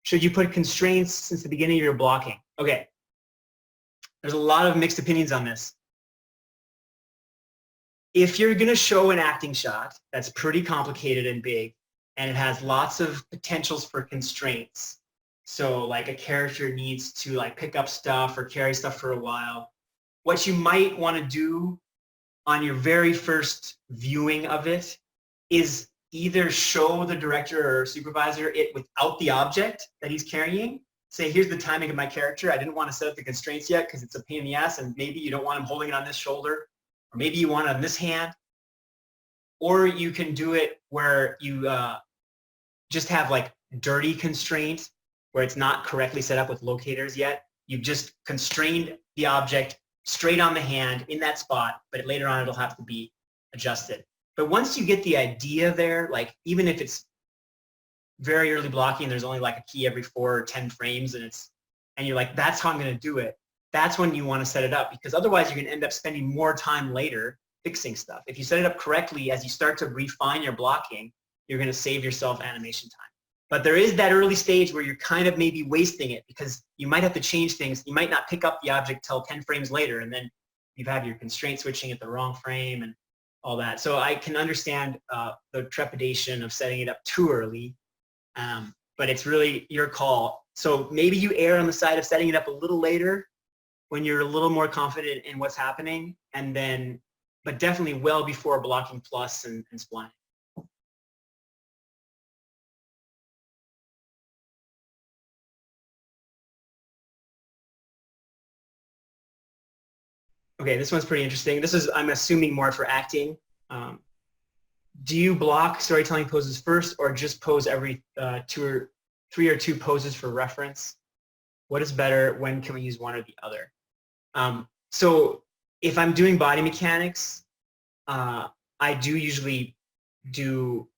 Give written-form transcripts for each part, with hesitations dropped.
Should you put constraints since the beginning of your blocking? Okay, there's a lot of mixed opinions on this. If you're going to show an acting shot that's pretty complicated and big, and it has lots of potentials for constraints, so like a character needs to like pick up stuff or carry stuff for a while, what you might want to do on your very first viewing of it is either show the director or supervisor it without the object that he's carrying. Say, here's the timing of my character. I didn't want to set up the constraints yet because it's a pain in the ass, and maybe you don't want him holding it on this shoulder, or maybe you want it on this hand. Or you can do it where you just have like dirty constraint, where it's not correctly set up with locators yet. You've just constrained the object straight on the hand in that spot, but later on it'll have to be adjusted. But once you get the idea there, like even if it's very early blocking, there's only like a key every 4 or 10 frames, and you're like, that's how I'm going to do it. That's when you want to set it up, because otherwise you're going to end up spending more time later fixing stuff. If you set it up correctly, as you start to refine your blocking, you're going to save yourself animation time. But there is that early stage where you're kind of maybe wasting it because you might have to change things. You might not pick up the object till 10 frames later, and then you've had your constraint switching at the wrong frame and all that. So I can understand the trepidation of setting it up too early, but it's really your call. So maybe you err on the side of setting it up a little later when you're a little more confident in what's happening, and then, but definitely well before blocking plus and splining. Okay, this one's pretty interesting. This is, I'm assuming, more for acting. Do you block storytelling poses first, or just pose every 3 or 2 poses for reference? What is better? When can we use one or the other? So if I'm doing body mechanics, I do usually do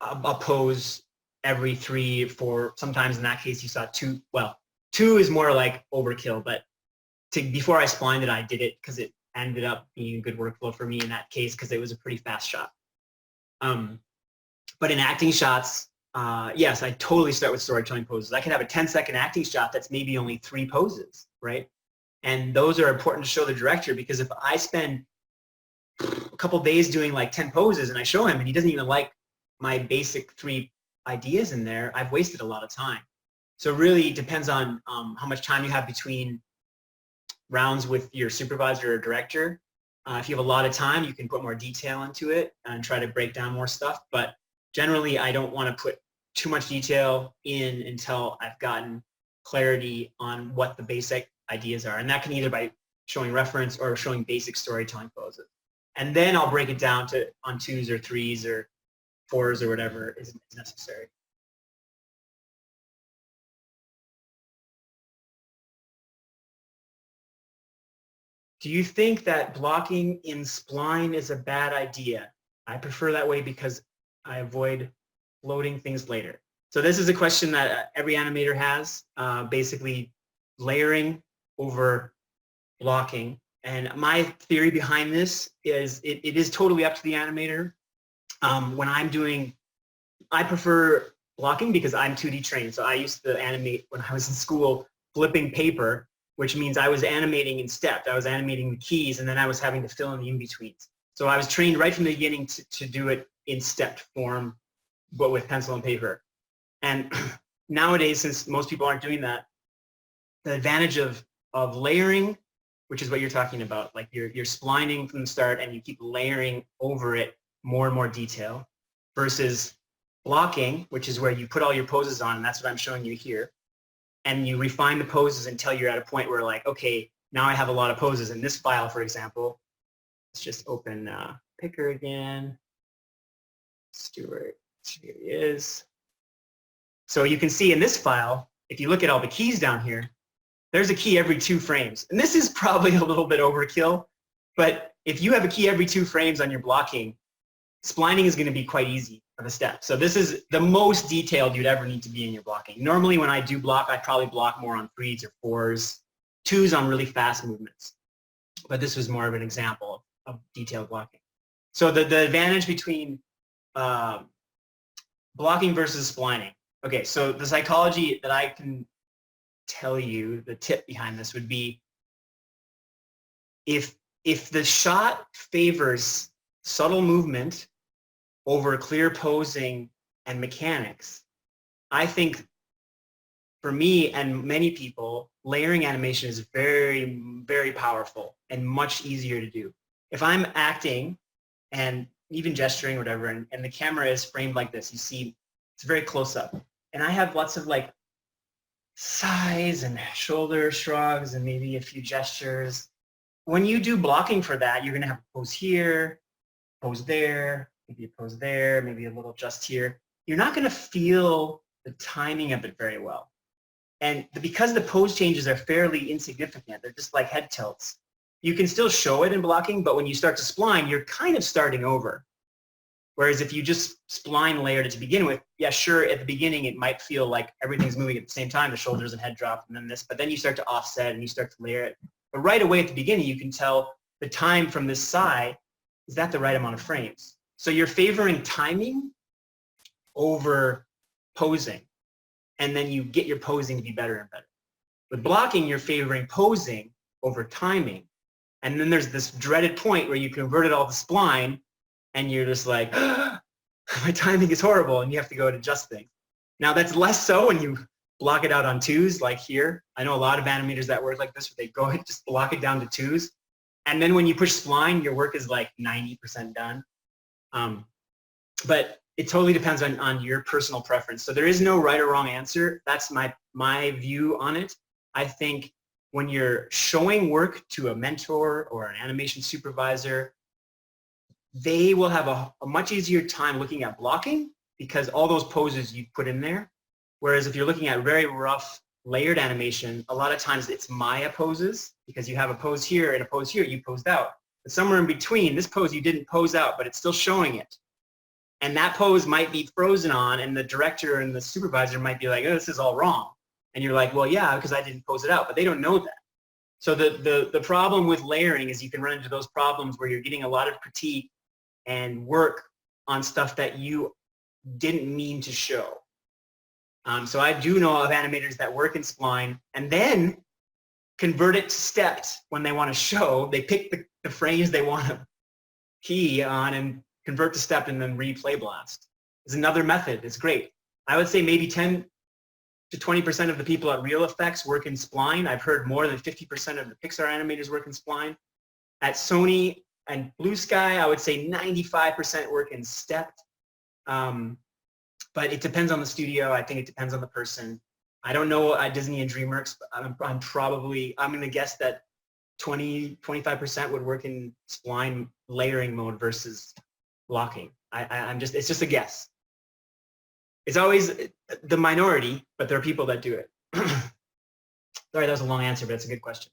a pose every 3 or 4. Sometimes in that case you saw 2. Well, 2 is more like overkill, but before I splined it, I did it because it ended up being a good workflow for me in that case because it was a pretty fast shot. But in acting shots, yes, I totally start with storytelling poses. I can have a 10-second acting shot that's maybe only 3 poses, right? And those are important to show the director, because if I spend a couple days doing like 10 poses and I show him and he doesn't even like my basic 3 ideas in there, I've wasted a lot of time. So it really depends on how much time you have between rounds with your supervisor or director. If you have a lot of time, you can put more detail into it and try to break down more stuff. But generally, I don't want to put too much detail in until I've gotten clarity on what the basic ideas are. And that can either by showing reference or showing basic storytelling poses. And then I'll break it down to on 2s or 3s or 4s or whatever is necessary. Do you think that blocking in spline is a bad idea? I prefer that way because I avoid loading things later. So this is a question that every animator has, basically layering over blocking. And my theory behind this is it is totally up to the animator. When I'm doing, I prefer blocking because I'm 2D trained. So I used to animate when I was in school flipping paper, which means I was animating in step. I was animating the keys, and then I was having to fill in the in-betweens. So I was trained right from the beginning to do it in stepped form, but with pencil and paper. And nowadays, since most people aren't doing that, the advantage of layering, which is what you're talking about, like you're splining from the start and you keep layering over it more and more detail, versus blocking, which is where you put all your poses on, and that's what I'm showing you here. And you refine the poses until you're at a point where like, okay, now I have a lot of poses. In this file, for example, let's just open Picker again. Stuart, here he is. So you can see in this file, if you look at all the keys down here, there's a key every 2 frames. And this is probably a little bit overkill, but if you have a key every 2 frames on your blocking, splining is going to be quite easy for the step. So this is the most detailed you'd ever need to be in your blocking. Normally when I do block, I probably block more on 3s or 4s, 2s on really fast movements. But this was more of an example of detailed blocking. So the advantage between blocking versus splining. Okay, so the psychology that I can tell you, the tip behind this would be, if the shot favors subtle movement over clear posing and mechanics, I think for me and many people, layering animation is very, very powerful and much easier to do. If I'm acting and even gesturing, whatever, and the camera is framed like this, you see it's very close up. And I have lots of like sighs and shoulder shrugs and maybe a few gestures. When you do blocking for that, you're gonna have a pose here, pose there, maybe a pose there, maybe a little just here. You're not gonna feel the timing of it very well. And because the pose changes are fairly insignificant, they're just like head tilts, you can still show it in blocking, but when you start to spline, you're kind of starting over. Whereas if you just spline layered it to begin with, yeah, sure, at the beginning it might feel like everything's moving at the same time, the shoulders and head drop and then this, but then you start to offset and you start to layer it. But right away at the beginning, you can tell the time from this side, is that the right amount of frames? So you're favoring timing over posing, and then you get your posing to be better and better. With blocking, you're favoring posing over timing. And then there's this dreaded point where you converted all the spline and you're just like, ah, my timing is horrible, and you have to go and adjust things. Now that's less so when you block it out on twos, like here. I know a lot of animators that work like this, where they go and just block it down to twos. And then when you push spline, your work is like 90% done. But it totally depends on your personal preference. So there is no right or wrong answer. That's my view on it. I think when you're showing work to a mentor or an animation supervisor, they will have a much easier time looking at blocking because all those poses you put in there. Whereas if you're looking at very rough layered animation, a lot of times it's Maya poses because you have a pose here and a pose here, you posed out. But somewhere in between, this pose you didn't pose out, but it's still showing it. And that pose might be frozen on, and the director and the supervisor might be like, oh, this is all wrong. And you're like, well, yeah, because I didn't pose it out, but they don't know that. So the problem with layering is you can run into those problems where you're getting a lot of critique and work on stuff that you didn't mean to show. So I do know of animators that work in spline and then convert it to stepped when they want to show. They pick the frames they want to key on and convert to stepped and then replay blast. It's another method. It's great. I would say maybe 10 to 20% of the people at Real Effects work in spline. I've heard more than 50% of the Pixar animators work in spline. At Sony and Blue Sky, I would say 95% work in stepped. But it depends on the studio. I think it depends on the person. I don't know at Disney and DreamWorks, but I'm going to guess that 25% would work in spline layering mode versus blocking. It's just a guess. It's always the minority, but there are people that do it. Sorry, that was a long answer, but it's a good question.